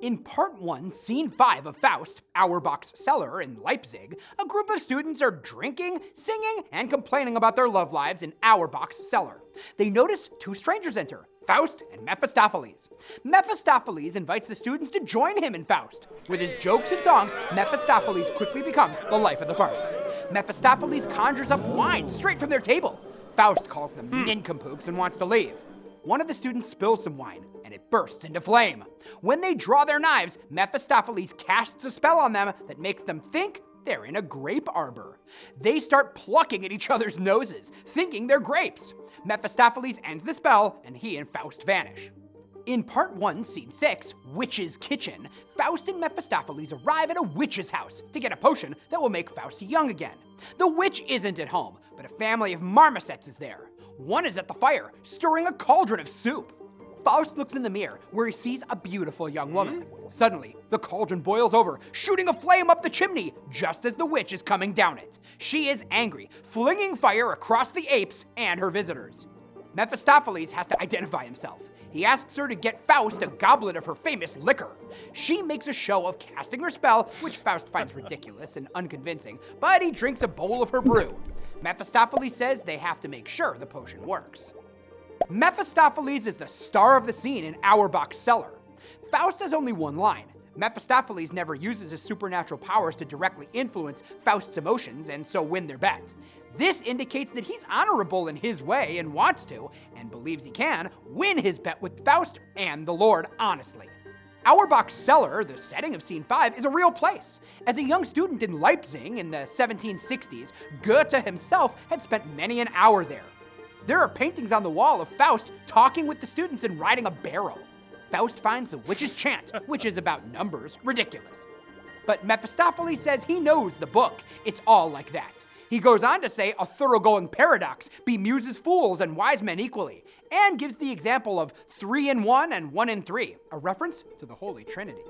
In Part 1, Scene 5 of Faust, Auerbach's cellar in Leipzig, a group of students are drinking, singing, and complaining about their love lives in Auerbach's cellar. They notice two strangers enter, Faust and Mephistopheles. Mephistopheles invites the students to join him in Faust. With his jokes and songs, Mephistopheles quickly becomes the life of the party. Mephistopheles conjures up wine straight from their table. Faust calls them nincompoops and wants to leave. One of the students spills some wine, and it bursts into flame. When they draw their knives, Mephistopheles casts a spell on them that makes them think they're in a grape arbor. They start plucking at each other's noses, thinking they're grapes. Mephistopheles ends the spell, and he and Faust vanish. In Part 1, Scene 6, Witch's Kitchen, Faust and Mephistopheles arrive at a witch's house to get a potion that will make Faust young again. The witch isn't at home, but a family of marmosets is there. One is at the fire, stirring a cauldron of soup. Faust looks in the mirror, where he sees a beautiful young woman. Suddenly, the cauldron boils over, shooting a flame up the chimney, just as the witch is coming down it. She is angry, flinging fire across the apes and her visitors. Mephistopheles has to identify himself. He asks her to get Faust a goblet of her famous liquor. She makes a show of casting her spell, which Faust finds ridiculous and unconvincing, but he drinks a bowl of her brew. Mephistopheles says they have to make sure the potion works. Mephistopheles is the star of the scene in Auerbach's cellar. Faust has only one line. Mephistopheles never uses his supernatural powers to directly influence Faust's emotions and so win their bet. This indicates that he's honorable in his way and wants to, and believes he can, win his bet with Faust and the Lord honestly. Auerbach's cellar, the setting of Scene 5, is a real place. As a young student in Leipzig in the 1760s, Goethe himself had spent many an hour there. There are paintings on the wall of Faust talking with the students and riding a barrel. Faust finds the witch's chant, which is about numbers, ridiculous. But Mephistopheles says he knows the book. It's all like that. He goes on to say a thoroughgoing paradox bemuses fools and wise men equally, and gives the example of 3 in 1 and 1 in 3, a reference to the Holy Trinity.